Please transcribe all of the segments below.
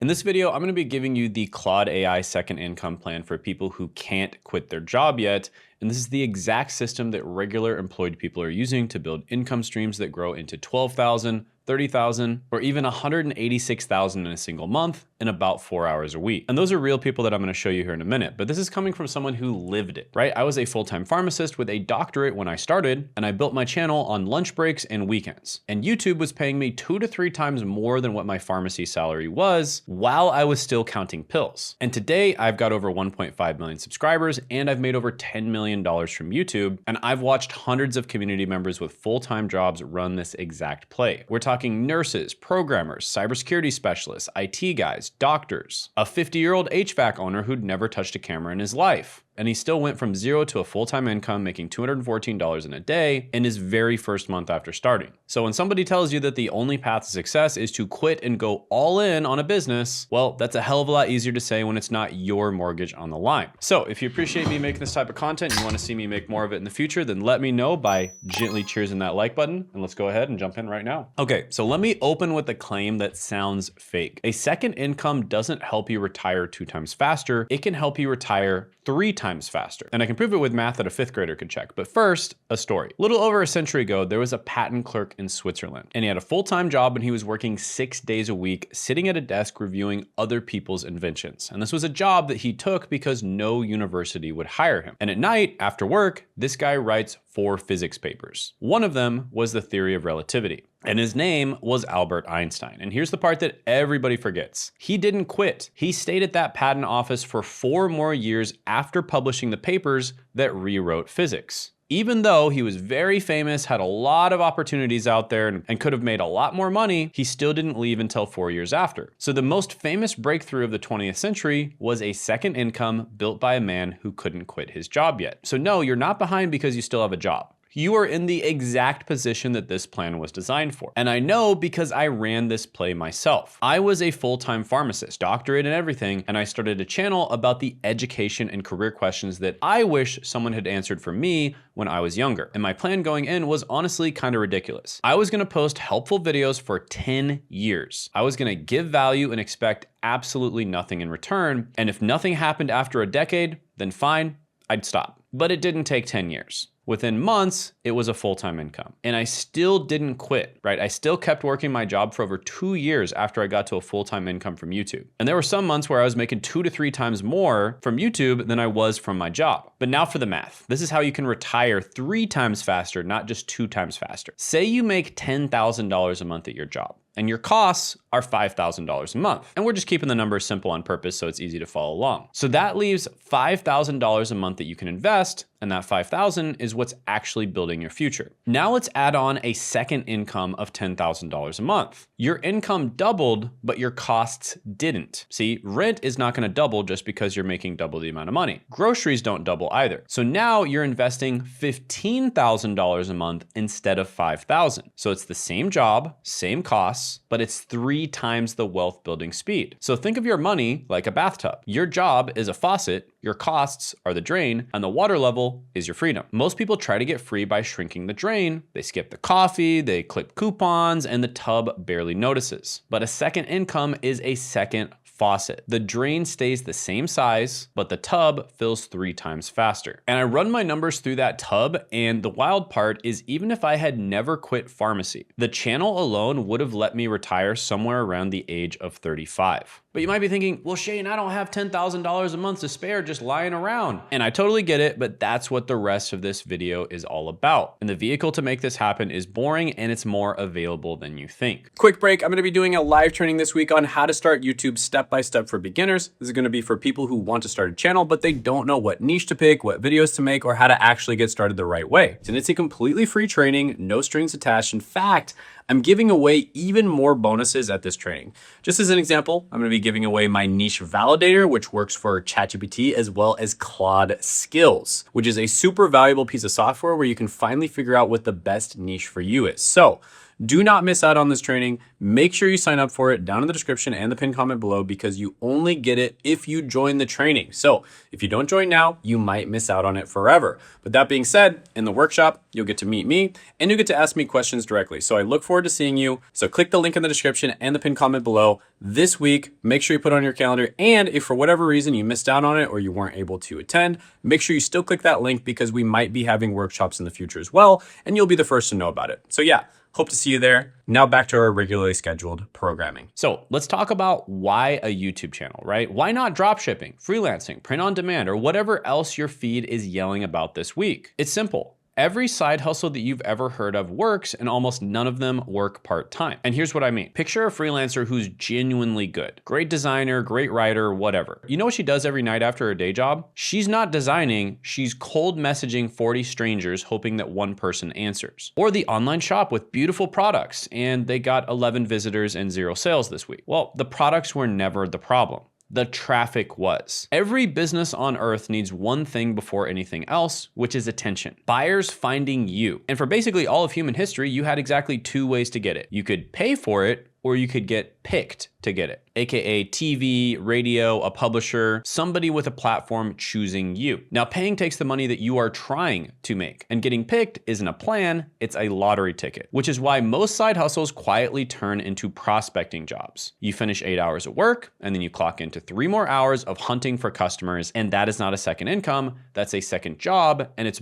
In this video, I'm going to be giving you the Claude AI second income plan for people who can't quit their job yet. And this is the exact system that regular employed people are using to build income streams that grow into 12,000, 30,000, or even 186,000 in a single month in about 4 hours a week. And those are real people that I'm going to show you here in a minute, but this is coming from someone who lived it, right? I was a full-time pharmacist with a doctorate when I started, and I built my channel on lunch breaks and weekends. And YouTube was paying me 2 to 3 times more than what my pharmacy salary was while I was still counting pills. And today I've got over 1.5 million subscribers, and I've made over $10 million from YouTube. And I've watched hundreds of community members with full-time jobs run this exact play. We're talking nurses, programmers, cybersecurity specialists, IT guys, doctors, a 50-year-old HVAC owner who'd never touched a camera in his life. And he still went from zero to a full-time income, making $214 in a day in his very first month after starting. So when somebody tells you that the only path to success is to quit and go all in on a business, well, that's a hell of a lot easier to say when it's not your mortgage on the line. So if you appreciate me making this type of content and you want to see me make more of it in the future, then let me know by gently cheersing that like button. And let's go ahead and jump in right now. Okay, so let me open with a claim that sounds fake. A second income doesn't help you retire 2 times faster. It can help you retire 3 times faster. And I can prove it with math that a 5th grader could check. But first, a story. A little over a century ago, there was a patent clerk in Switzerland, and he had a full-time job and he was working 6 days a week, sitting at a desk reviewing other people's inventions. And this was a job that he took because no university would hire him. And at night, after work, this guy writes 4 physics papers. One of them was the theory of relativity. And his name was Albert Einstein. And here's the part that everybody forgets. He didn't quit. He stayed at that patent office for 4 more years after publishing the papers that rewrote physics. Even though he was very famous, had a lot of opportunities out there, and could have made a lot more money, he still didn't leave until 4 years after. So the most famous breakthrough of the 20th century was a second income built by a man who couldn't quit his job yet. So no, you're not behind because you still have a job. You are in the exact position that this plan was designed for. And I know because I ran this play myself. I was a full-time pharmacist, doctorate and everything, and I started a channel about the education and career questions that I wish someone had answered for me when I was younger. And my plan going in was honestly kind of ridiculous. I was gonna post helpful videos for 10 years. I was gonna give value and expect absolutely nothing in return. And if nothing happened after a decade, then fine, I'd stop. But it didn't take 10 years. Within months, it was a full-time income. And I still didn't quit, right? I still kept working my job for over 2 years after I got to a full-time income from YouTube. And there were some months where I was making 2 to 3 times more from YouTube than I was from my job. But now for the math. This is how you can retire 3 times faster, not just 2 times faster. Say you make $10,000 a month at your job, and your costs are $5,000 a month. And we're just keeping the numbers simple on purpose so it's easy to follow along. So that leaves $5,000 a month that you can invest, and that $5,000 is what's actually building your future. Now let's add on a second income of $10,000 a month. Your income doubled, but your costs didn't. See, rent is not gonna double just because you're making double the amount of money. Groceries don't double either. So now you're investing $15,000 a month instead of $5,000. So it's the same job, same costs, but it's 3 times the wealth building speed. So think of your money like a bathtub. Your job is a faucet, your costs are the drain, and the water level is your freedom. Most people try to get free by shrinking the drain. They skip the coffee, they clip coupons, and the tub barely notices. But a second income is a second faucet. The drain stays the same size, but the tub fills 3 times faster. And I run my numbers through that tub, and the wild part is even if I had never quit pharmacy, the channel alone would have let me retire somewhere around the age of 35. But you might be thinking, well, Shane, I don't have $10,000 a month to spare just lying around. And I totally get it, but that's what the rest of this video is all about. And the vehicle to make this happen is boring, and it's more available than you think. Quick break, I'm gonna be doing a live training this week on how to start YouTube step-by-step for beginners. This is gonna be for people who want to start a channel, but they don't know what niche to pick, what videos to make, or how to actually get started the right way. And it's a completely free training, no strings attached. In fact, I'm giving away even more bonuses at this training. Just as an example, I'm gonna be giving away my niche validator, which works for ChatGPT, as well as Claude Skills, which is a super valuable piece of software where you can finally figure out what the best niche for you is. So Do not miss out on this training. Make sure you sign up for it down in the description and the pinned comment below, because you only get it if you join the training. So if you don't join now, you might miss out on it forever. But that being said, in the workshop, you'll get to meet me and you'll get to ask me questions directly. So I look forward to seeing you. So click the link in the description and the pinned comment below this week. Make sure you put it on your calendar. And if for whatever reason you missed out on it or you weren't able to attend, make sure you still click that link, because we might be having workshops in the future as well, and you'll be the first to know about it. So yeah, hope to see you there. Now back to our regularly scheduled programming. So let's talk about why a YouTube channel, right? Why not drop shipping, freelancing, print on demand, or whatever else your feed is yelling about this week? It's simple. Every side hustle that you've ever heard of works, and almost none of them work part-time. And here's what I mean. Picture a freelancer who's genuinely good. Great designer, great writer, whatever. You know what she does every night after her day job? She's not designing, she's cold messaging 40 strangers hoping that one person answers. Or the online shop with beautiful products, and they got 11 visitors and 0 sales this week. Well, the products were never the problem. The traffic was. Every business on earth needs one thing before anything else, which is attention. Buyers finding you. And for basically all of human history, you had exactly 2 ways to get it. You could pay for it, or you could get picked to get it, AKA TV, radio, a publisher, somebody with a platform choosing you. Now, paying takes the money that you are trying to make, and getting picked isn't a plan, it's a lottery ticket, which is why most side hustles quietly turn into prospecting jobs. You finish 8 hours of work, and then you clock into 3 more hours of hunting for customers, and that is not a second income, that's a second job, and it's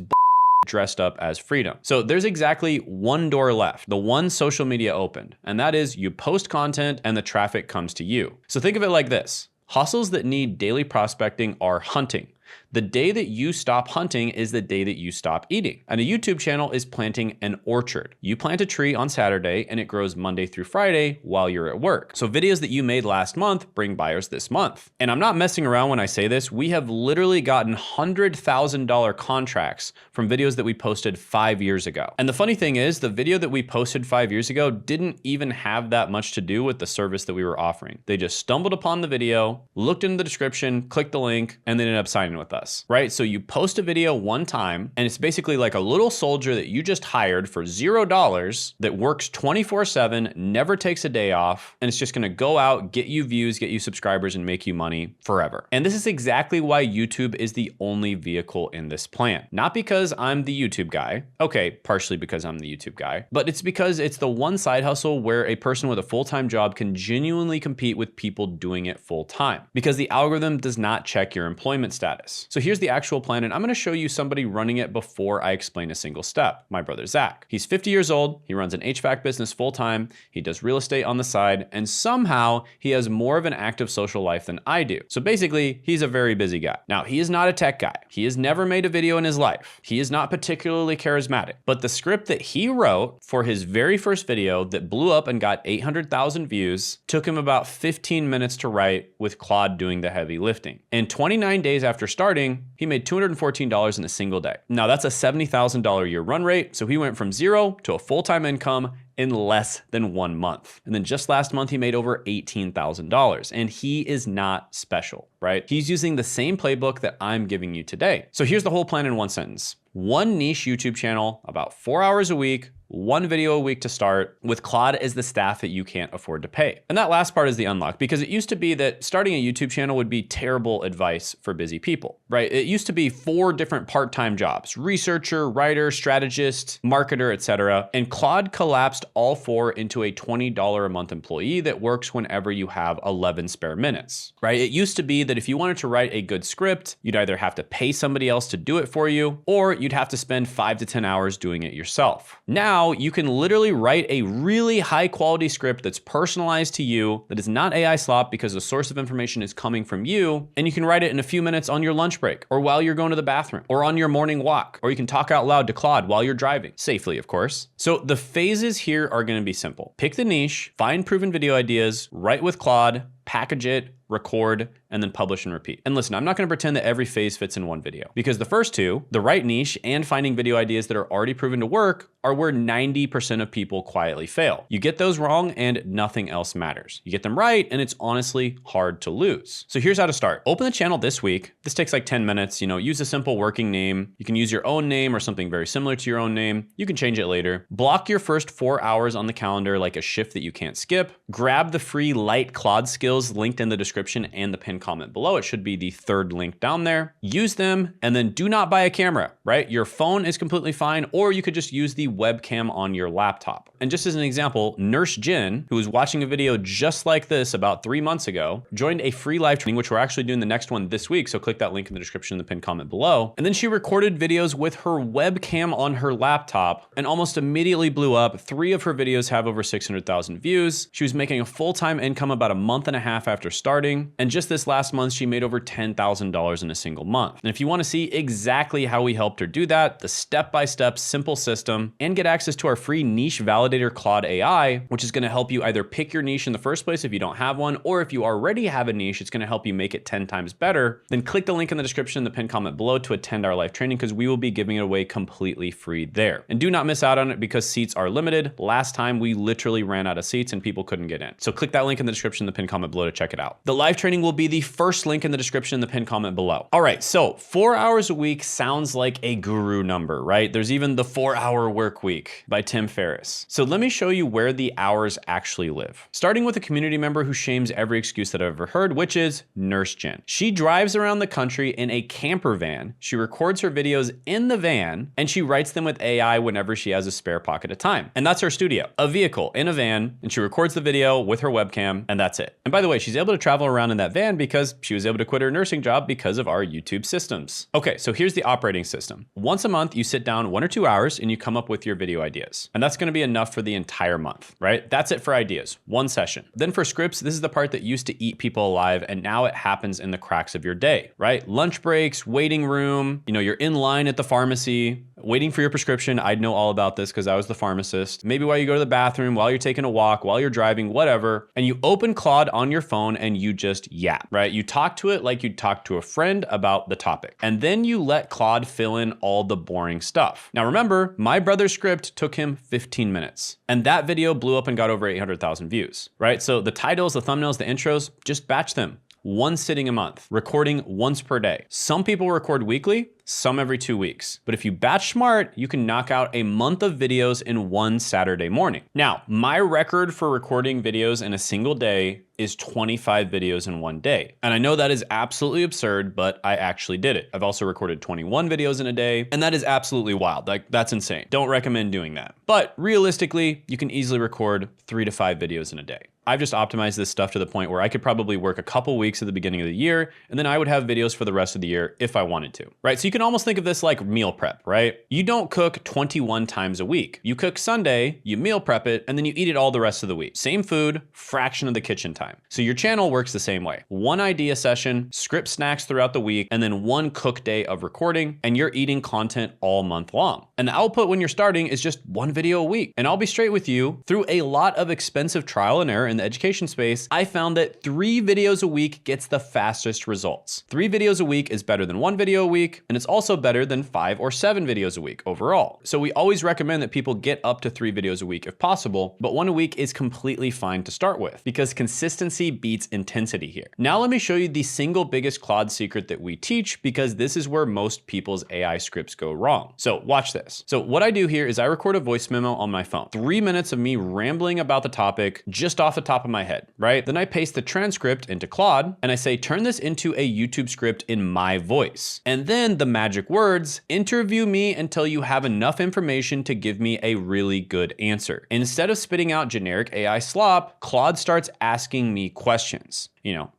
dressed up as freedom. So there's exactly one door left, the one social media opened, and that is you post content and the traffic comes to you. So think of it like this. Hustles that need daily prospecting are hunting. The day that you stop hunting is the day that you stop eating. And a YouTube channel is planting an orchard. You plant a tree on Saturday and it grows Monday through Friday while you're at work. So videos that you made last month bring buyers this month. And I'm not messing around when I say this. We have literally gotten $100,000 contracts from videos that we posted 5 years ago. And the funny thing is, the video that we posted 5 years ago didn't even have that much to do with the service that we were offering. They just stumbled upon the video, looked in the description, clicked the link, and then ended up signing with us, right? So you post a video one time, and it's basically like a little soldier that you just hired for $0 that works 24/7, never takes a day off, and it's just gonna go out, get you views, get you subscribers, and make you money forever. And this is exactly why YouTube is the only vehicle in this plan. Not because I'm the YouTube guy, okay, partially because I'm the YouTube guy, but it's because it's the one side hustle where a person with a full-time job can genuinely compete with people doing it full-time, because the algorithm does not check your employment status. So here's the actual plan, and I'm gonna show you somebody running it before I explain a single step. My brother, Zach. He's 50 years old, he runs an HVAC business full-time, he does real estate on the side, and somehow he has more of an active social life than I do. So basically, he's a very busy guy. Now, he is not a tech guy. He has never made a video in his life. He is not particularly charismatic, but the script that he wrote for his very first video that blew up and got 800,000 views took him about 15 minutes to write, with Claude doing the heavy lifting. And 29 days after starting, he made $214 in a single day. Now that's a $70,000 a year run rate. So he went from 0 to a full-time income in less than 1 month. And then just last month, he made over $18,000, and he is not special, right? He's using the same playbook that I'm giving you today. So here's the whole plan in one sentence. One niche YouTube channel, about 4 hours a week, 1 video a week to start, with Claude as the staff that you can't afford to pay. And that last part is the unlock, because it used to be that starting a YouTube channel would be terrible advice for busy people, right? It used to be 4 different part-time jobs: researcher, writer, strategist, marketer, etc. And Claude collapsed all 4 into a $20 a month employee that works whenever you have 11 spare minutes, right? It used to be that if you wanted to write a good script, you'd either have to pay somebody else to do it for you, or you'd have to spend 5 to 10 hours doing it yourself. Now you can literally write a really high quality script that's personalized to you, that is not AI slop because the source of information is coming from you, and you can write it in a few minutes on your lunch break, or while you're going to the bathroom, or on your morning walk, or you can talk out loud to Claude while you're driving, safely of course. So the phases here are gonna be simple. Pick the niche, find proven video ideas, write with Claude, package it, record, and then publish and repeat. And listen, I'm not gonna pretend that every phase fits in one video, because the first two, the right niche and finding video ideas that are already proven to work, are where 90% of people quietly fail. You get those wrong and nothing else matters. You get them right and it's honestly hard to lose. So here's how to start. Open the channel this week. This takes like 10 minutes, use a simple working name. You can use your own name or something very similar to your own name. You can change it later. Block your first 4 hours on the calendar like a shift that you can't skip. Grab the free light Claude skills linked in the description and the pinned comment below. It should be the third link down there. Use them and then do not buy a camera, right? Your phone is completely fine, or you could just use the webcam on your laptop. And just as an example, Nurse Jen, who was watching a video just like this about 3 months ago, joined a free live training, which we're actually doing the next one this week. So click that link in the description in the pinned comment below. And then she recorded videos with her webcam on her laptop and almost immediately blew up. 3 of her videos have over 600,000 views. She was making a full-time income about a month and a half after starting. And just this last month, she made over $10,000 in a single month. And if you want to see exactly how we helped her do that, the step-by-step simple system, and get access to our free niche validator Claude AI, which is going to help you either pick your niche in the first place if you don't have one, or if you already have a niche, it's going to help you make it 10 times better, then click the link in the description in the pinned comment below to attend our live training, because we will be giving it away completely free there. And do not miss out on it because seats are limited. Last time we literally ran out of seats and people couldn't get in. So click that link in the description in the pinned comment below to check it out. The live training will be the first link in the description in the pinned comment below. All right, so 4 hours a week sounds like a guru number, right? There's even the 4-hour work week by Tim Ferriss. So let me show you where the hours actually live. Starting with a community member who shames every excuse that I've ever heard, which is Nurse Jen. She drives around the country in a camper van. She records her videos in the van and she writes them with AI whenever she has a spare pocket of time. And that's her studio, a vehicle in a van, and she records the video with her webcam, and that's it. And by the way, she's able to travel around in that van because she was able to quit her nursing job because of our YouTube systems. Okay, so here's the operating system. Once a month, you sit down 1 or 2 hours and you come up with your video ideas. And that's gonna be enough for the entire month, right? That's it for ideas, 1 session. Then for scripts, this is the part that used to eat people alive, and now it happens in the cracks of your day, right? Lunch breaks, waiting room, you're in line at the pharmacy, waiting for your prescription. I'd know all about this because I was the pharmacist. Maybe while you go to the bathroom, while you're taking a walk, while you're driving, whatever. And you open Claude on your phone and you just yap, right? You talk to it like you'd talk to a friend about the topic. And then you let Claude fill in all the boring stuff. Now remember, my brother's script took him 15 minutes. And that video blew up and got over 800,000 views, right? So the titles, the thumbnails, the intros, just batch them. 1 sitting a month, recording once per day. Some people record weekly, some every 2 weeks. But if you batch smart, you can knock out a month of videos in 1 Saturday morning. Now, my record for recording videos in a single day is 25 videos in 1 day. And I know that is absolutely absurd, but I actually did it. I've also recorded 21 videos in a day, and that is absolutely wild. Like, that's insane. Don't recommend doing that. But realistically, you can easily record 3 to 5 videos in a day. I've just optimized this stuff to the point where I could probably work a couple weeks at the beginning of the year, and then I would have videos for the rest of the year if I wanted to, right? So you can almost think of this like meal prep, right? You don't cook 21 times a week. You cook Sunday, you meal prep it, and then you eat it all the rest of the week. Same food, fraction of the kitchen time. So your channel works the same way. 1 idea session, script snacks throughout the week, and then 1 cook day of recording, and you're eating content all month long. And the output when you're starting is just 1 video a week. And I'll be straight with you, through a lot of expensive trial and error in the education space, I found that 3 videos a week gets the fastest results. 3 videos a week is better than 1 video a week, and it's also better than 5 or 7 videos a week overall. So we always recommend that people get up to 3 videos a week if possible, but 1 a week is completely fine to start with because consistency beats intensity here. Now let me show you the single biggest Claude secret that we teach, because this is where most people's AI scripts go wrong. So watch this. So what I do here is I record a voice memo on my phone. 3 minutes of me rambling about the topic just off the top of my head, right? Then I paste the transcript into Claude and I say, turn this into a YouTube script in my voice. And then the magic words, interview me until you have enough information to give me a really good answer. Instead of spitting out generic AI slop, Claude starts asking me questions.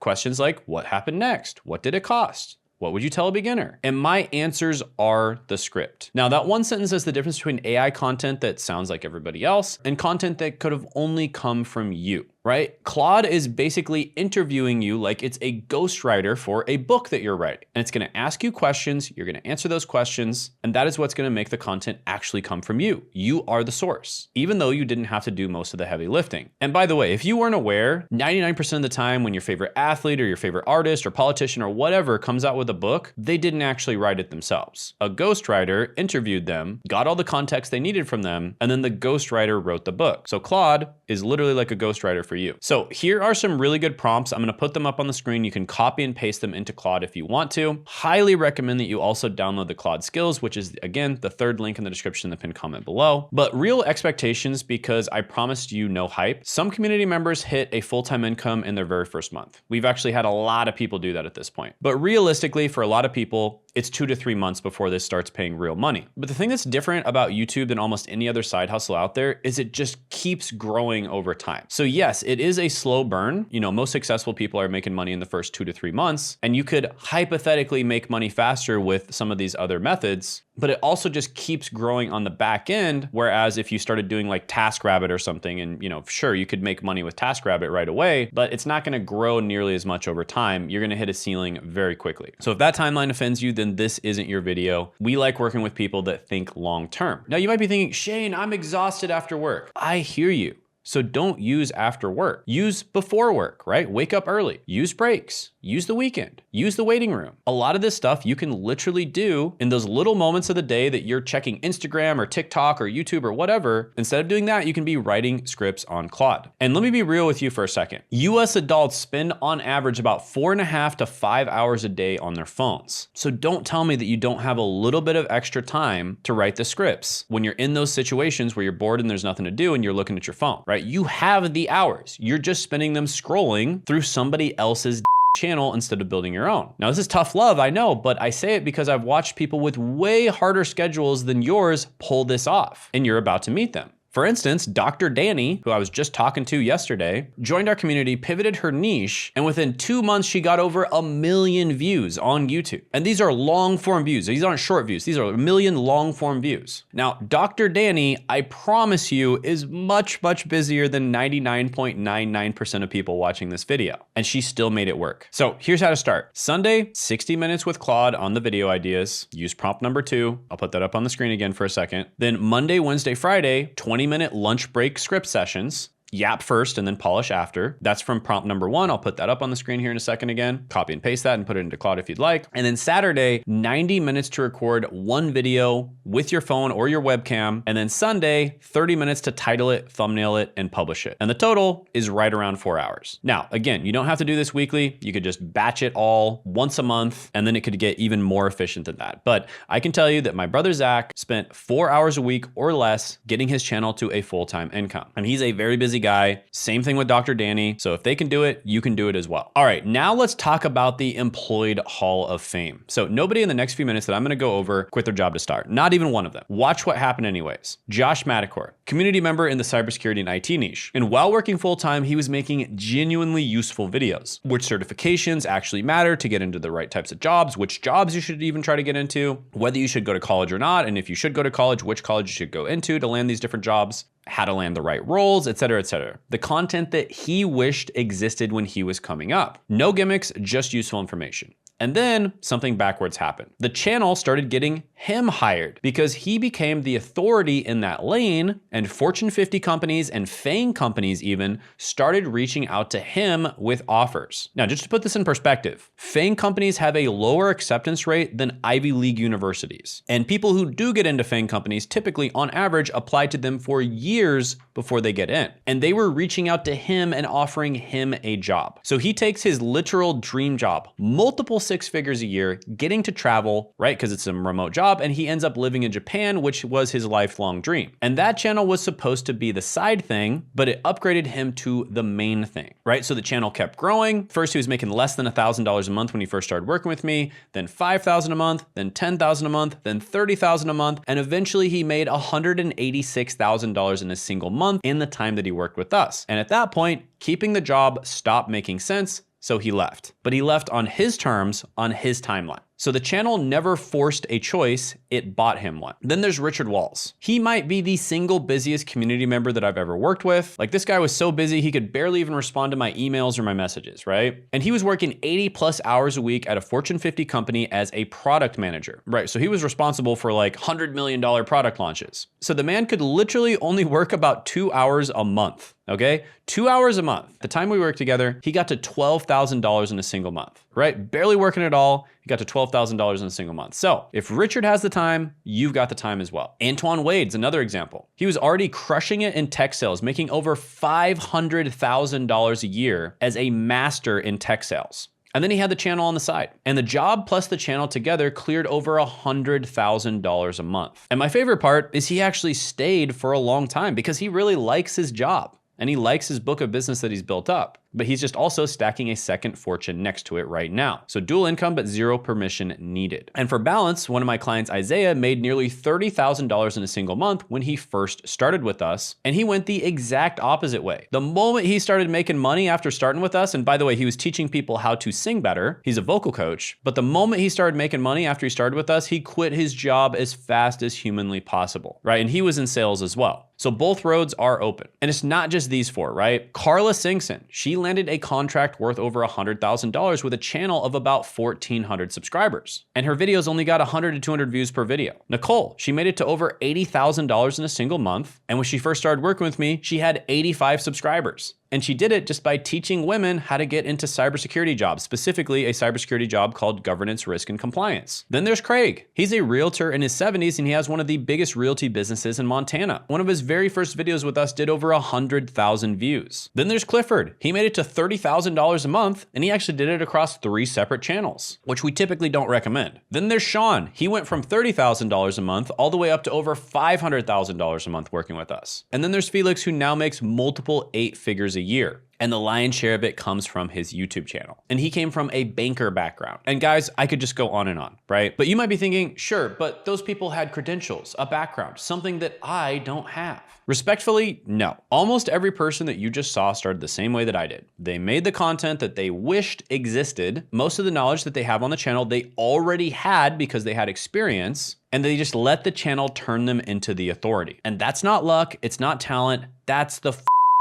Questions like, what happened next? What did it cost? What would you tell a beginner? And my answers are the script. Now that 1 sentence is the difference between AI content that sounds like everybody else and content that could have only come from you, right? Claude is basically interviewing you like it's a ghostwriter for a book that you're writing. And it's gonna ask you questions, you're gonna answer those questions, and that is what's gonna make the content actually come from you. You are the source, even though you didn't have to do most of the heavy lifting. And by the way, if you weren't aware, 99% of the time when your favorite athlete or your favorite artist or politician or whatever comes out with a book, they didn't actually write it themselves. A ghostwriter interviewed them, got all the context they needed from them, and then the ghostwriter wrote the book. So Claude is literally like a ghostwriter for you. So here are some really good prompts. I'm gonna put them up on the screen. You can copy and paste them into Claude if you want to. Highly recommend that you also download the Claude skills, which is again, the third link in the description in the pinned comment below. But real expectations, because I promised you no hype. Some community members hit a full-time income in their very first month. We've actually had a lot of people do that at this point. But realistically, for a lot of people, it's 2 to 3 months before this starts paying real money. But the thing that's different about YouTube than almost any other side hustle out there is it just keeps growing over time. So yes, it is a slow burn. You know, most successful people are making money in the first 2 to 3 months, and you could hypothetically make money faster with some of these other methods, but it also just keeps growing on the back end. Whereas if you started doing like TaskRabbit or something, and you know, sure, you could make money with TaskRabbit right away, but it's not gonna grow nearly as much over time. You're gonna hit a ceiling very quickly. So if that timeline offends you, then this isn't your video. We like working with people that think long-term. Now you might be thinking, Shane, I'm exhausted after work. I hear you. So don't use after work. Use before work, right? Wake up early, use breaks, use the weekend, use the waiting room. A lot of this stuff you can literally do in those little moments of the day that you're checking Instagram or TikTok or YouTube or whatever. Instead of doing that, you can be writing scripts on Claude. And let me be real with you for a second. US adults spend on average about 4.5 to 5 hours a day on their phones. So don't tell me that you don't have a little bit of extra time to write the scripts when you're in those situations where you're bored and there's nothing to do and you're looking at your phone, right? You have the hours. You're just spending them scrolling through somebody else's channel instead of building your own. Now, this is tough love, I know, but I say it because I've watched people with way harder schedules than yours pull this off, and you're about to meet them. For instance, Dr. Danny, who I was just talking to yesterday, joined our community, pivoted her niche, and within 2 months, she got over 1 million views on YouTube. And these are long form views. These aren't short views. These are 1 million long form views. Now, Dr. Danny, I promise you, is much, much busier than 99.99% of people watching this video. And she still made it work. So here's how to start. Sunday, 60 minutes with Claude on the video ideas. Use prompt number 2. I'll put that up on the screen again for a second. Then Monday, Wednesday, Friday, 20-minute lunch break script sessions. Yap first and then polish after. That's from prompt number 1. I'll put that up on the screen here in a second again. Copy and paste that and put it into Claude if you'd like. And then Saturday, 90 minutes to record 1 video with your phone or your webcam. And then Sunday, 30 minutes to title it, thumbnail it, and publish it. And the total is right around 4 hours. Now, again, you don't have to do this weekly. You could just batch it all once a month, and then it could get even more efficient than that. But I can tell you that my brother Zach spent 4 hours a week or less getting his channel to a full-time income. And he's a very busy guy. Same thing with Dr. Danny. So if they can do it, you can do it as well. All right, now let's talk about the Employed Hall of Fame. So nobody in the next few minutes that I'm gonna go over quit their job to start. Not even one of them. Watch what happened anyways. Josh Madacor, community member in the cybersecurity and IT niche. And while working full-time, he was making genuinely useful videos. Which certifications actually matter to get into the right types of jobs, which jobs you should even try to get into, whether you should go to college or not, and if you should go to college, which college you should go into to land these different jobs, how to land the right roles, etc., etc. The content that he wished existed when he was coming up. No gimmicks, just useful information. And then something backwards happened. The channel started getting him hired because he became the authority in that lane, and Fortune 50 companies and FANG companies even started reaching out to him with offers. Now, just to put this in perspective, FANG companies have a lower acceptance rate than Ivy League universities. And people who do get into FANG companies typically, on average, apply to them for years before they get in. And they were reaching out to him and offering him a job. So he takes his literal dream job, multiple 6 figures a year, getting to travel, right? Because it's a remote job, and he ends up living in Japan, which was his lifelong dream. And that channel was supposed to be the side thing, but it upgraded him to the main thing, right? So the channel kept growing. First, he was making less than $1,000 a month when he first started working with me, then $5,000 a month, then $10,000 a month, then $30,000 a month, and eventually he made $186,000 in a single month in the time that he worked with us. And at that point, keeping the job stopped making sense, so he left. But he left on his terms, on his timeline. So the channel never forced a choice, it bought him one. Then there's Richard Walls. He might be the single busiest community member that I've ever worked with. Like, this guy was so busy, he could barely even respond to my emails or my messages, right? And he was working 80 plus hours a week at a Fortune 50 company as a product manager, right? So he was responsible for like $100 million product launches. So the man could literally only work about 2 hours a month. Okay, 2 hours a month. The time we worked together, he got to $12,000 in a single month, right? Barely working at all, he got to $12,000 in a single month. So if Richard has the time, you've got the time as well. Antoine Wade's another example. He was already crushing it in tech sales, making over $500,000 a year as a master in tech sales. And then he had the channel on the side. And the job plus the channel together cleared over $100,000 a month. And my favorite part is he actually stayed for a long time because he really likes his job. And he likes his book of business that he's built up, but he's just also stacking a second fortune next to it right now. So dual income, but zero permission needed. And for balance, one of my clients, Isaiah, made nearly $30,000 in a single month when he first started with us. And he went the exact opposite way. The moment he started making money after starting with us, and by the way, he was teaching people how to sing better. He's a vocal coach. But the moment he started making money after he started with us, he quit his job as fast as humanly possible, right? And he was in sales as well. So both roads are open. And it's not just these four, right? Carla Singson, she landed a contract worth over $100,000 with a channel of about 1,400 subscribers. And her videos only got 100 to 200 views per video. Nicole, she made it to over $80,000 in a single month. And when she first started working with me, she had 85 subscribers. And she did it just by teaching women how to get into cybersecurity jobs, specifically a cybersecurity job called governance, risk, and compliance. Then there's Craig. He's a realtor in his 70s and he has one of the biggest realty businesses in Montana. One of his very first videos with us did over 100,000 views. Then there's Clifford. He made it to $30,000 a month and he actually did it across 3 separate channels, which we typically don't recommend. Then there's Sean. He went from $30,000 a month all the way up to over $500,000 a month working with us. And then there's Felix, who now makes multiple 8 figures a year. And the lion's share of it comes from his YouTube channel. And he came from a banker background. And guys, I could just go on and on, right? But you might be thinking, sure, but those people had credentials, a background, something that I don't have. Respectfully, no. Almost every person that you just saw started the same way that I did. They made the content that they wished existed. Most of the knowledge that they have on the channel, they already had because they had experience, and they just let the channel turn them into the authority. And that's not luck, it's not talent, that's the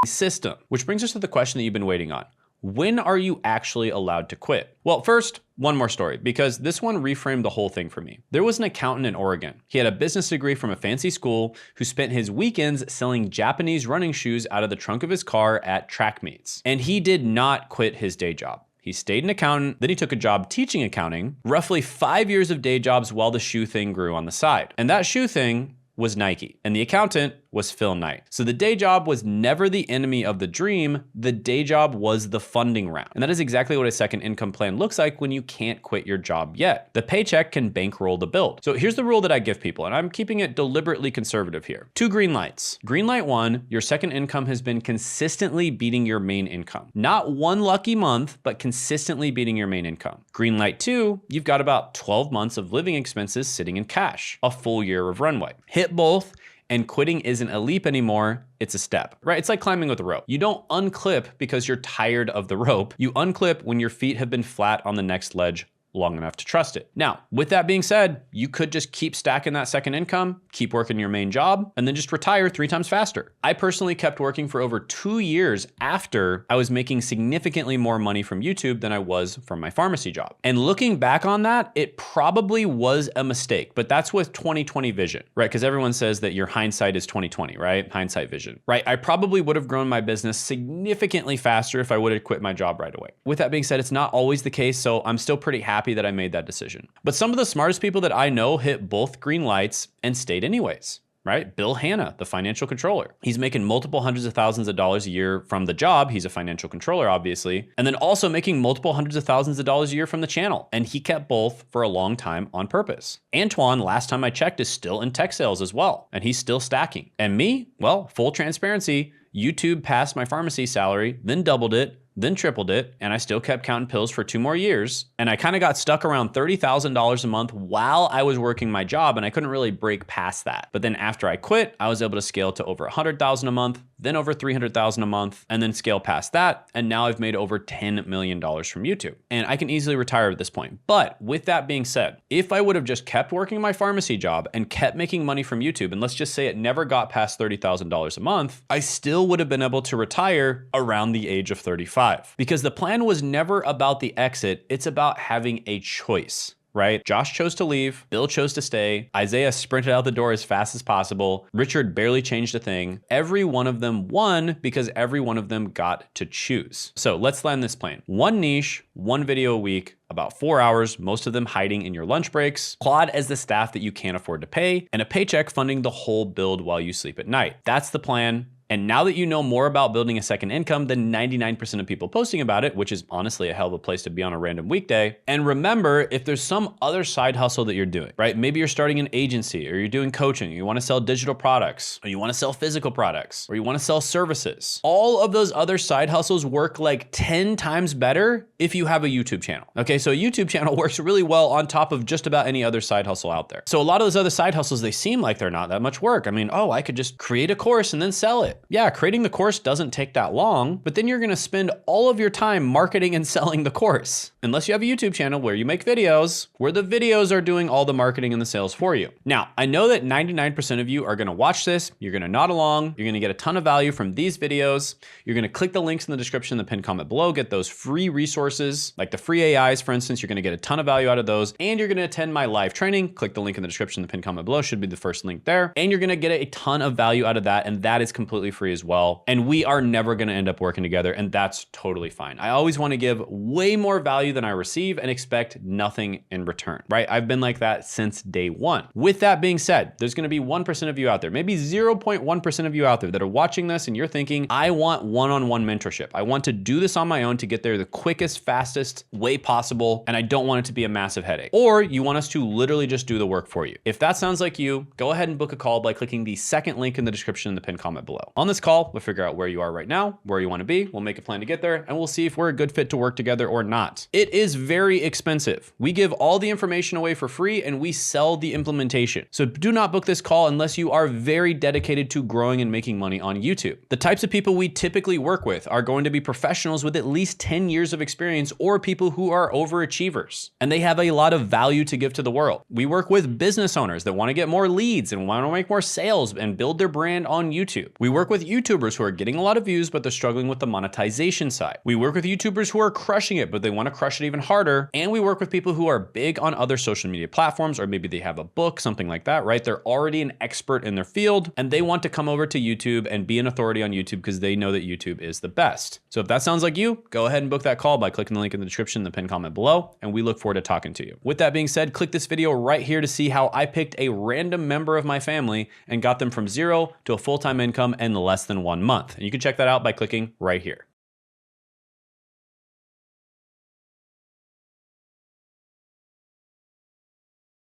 system. Which brings us to the question that you've been waiting on. When are you actually allowed to quit? Well, first, one more story, because this one reframed the whole thing for me. There was an accountant in Oregon. He had a business degree from a fancy school who spent his weekends selling Japanese running shoes out of the trunk of his car at track meets. And he did not quit his day job. He stayed an accountant, then he took a job teaching accounting, roughly 5 years of day jobs while the shoe thing grew on the side. And that shoe thing was Nike, and the accountant was Phil Knight. So the day job was never the enemy of the dream, the day job was the funding round. And that is exactly what a second income plan looks like when you can't quit your job yet. The paycheck can bankroll the build. So here's the rule that I give people, and I'm keeping it deliberately conservative here. 2 green lights. Green light 1, your second income has been consistently beating your main income. Not one lucky month, but consistently beating your main income. Green light 2, you've got about 12 months of living expenses sitting in cash, a full year of runway. Hit both, and quitting isn't a leap anymore, it's a step, right? It's like climbing with a rope. You don't unclip because you're tired of the rope. You unclip when your feet have been flat on the next ledge long enough to trust it. Now, with that being said, you could just keep stacking that second income, keep working your main job, and then just retire 3 times faster. I personally kept working for over 2 years after I was making significantly more money from YouTube than I was from my pharmacy job. And looking back on that, it probably was a mistake, but that's with 2020 vision, right? Because everyone says that your hindsight is 2020, right? Hindsight vision, right? I probably would have grown my business significantly faster if I would have quit my job right away. With that being said, it's not always the case, so I'm still pretty happy that I made that decision. But some of the smartest people that I know hit both green lights and stayed anyways, right? Bill Hanna, the financial controller. He's making multiple hundreds of thousands of dollars a year from the job. He's a financial controller, obviously. And then also making multiple hundreds of thousands of dollars a year from the channel. And he kept both for a long time on purpose. Antoine, last time I checked, is still in tech sales as well. And he's still stacking. And me, well, full transparency, YouTube passed my pharmacy salary, then doubled it, then tripled it, and I still kept counting pills for 2 more years. And I kind of got stuck around $30,000 a month while I was working my job, and I couldn't really break past that. But then after I quit, I was able to scale to over $100,000 a month, then over $300,000 a month, and then scale past that. And now I've made over $10 million from YouTube. And I can easily retire at this point. But with that being said, if I would have just kept working my pharmacy job and kept making money from YouTube, and let's just say it never got past $30,000 a month, I still would have been able to retire around the age of 35. Because the plan was never about the exit, it's about having a choice. Right? Josh chose to leave, Bill chose to stay, Isaiah sprinted out the door as fast as possible, Richard barely changed a thing. Every one of them won because every one of them got to choose. So let's land this plane. One niche, one video a week, about 4 hours, most of them hiding in your lunch breaks, Claude as the staff that you can't afford to pay, and a paycheck funding the whole build while you sleep at night. That's the plan. And now that you know more about building a second income than 99% of people posting about it, which is honestly a hell of a place to be on a random weekday. And remember, if there's some other side hustle that you're doing, right? Maybe you're starting an agency, or you're doing coaching, you want to sell digital products, or you want to sell physical products, or you want to sell services. All of those other side hustles work like 10 times better if you have a YouTube channel. Okay, so a YouTube channel works really well on top of just about any other side hustle out there. So a lot of those other side hustles, they seem like they're not that much work. I mean, oh, I could just create a course and then sell it. Yeah, creating the course doesn't take that long, but then you're gonna spend all of your time marketing and selling the course. Unless you have a YouTube channel where you make videos, where the videos are doing all the marketing and the sales for you. Now, I know that 99% of you are gonna watch this, you're gonna nod along, you're gonna get a ton of value from these videos, you're gonna click the links in the description, the pinned comment below, get those free resources, like the free AIs, for instance, you're gonna get a ton of value out of those, and you're gonna attend my live training, click the link in the description, the pinned comment below, should be the first link there, and you're gonna get a ton of value out of that, and that is completely free as well. And we are never gonna end up working together, and that's totally fine. I always wanna give way more value than I receive and expect nothing in return, right? I've been like that since day one. With that being said, there's gonna be 1% of you out there, maybe 0.1% of you out there that are watching this and you're thinking, I want one-on-one mentorship. I want to do this on my own to get there the quickest, fastest way possible, and I don't want it to be a massive headache. Or you want us to literally just do the work for you. If that sounds like you, go ahead and book a call by clicking the second link in the description in the pinned comment below. On this call, we'll figure out where you are right now, where you want to be, we'll make a plan to get there, and we'll see if we're a good fit to work together or not. It is very expensive. We give all the information away for free and we sell the implementation. So do not book this call unless you are very dedicated to growing and making money on YouTube. The types of people we typically work with are going to be professionals with at least 10 years of experience or people who are overachievers, and they have a lot of value to give to the world. We work with business owners that want to get more leads and want to make more sales and build their brand on YouTube. We work with YouTubers who are getting a lot of views, but they're struggling with the monetization side. We work with YouTubers who are crushing it, but they want to crush it even harder. And we work with people who are big on other social media platforms, or maybe they have a book, something like that, right? They're already an expert in their field and they want to come over to YouTube and be an authority on YouTube because they know that YouTube is the best. So if that sounds like you, go ahead and book that call by clicking the link in the description, the pinned comment below, and we look forward to talking to you. With that being said, click this video right here to see how I picked a random member of my family and got them from 0 to a full-time income in less than 1 month. And you can check that out by clicking right here.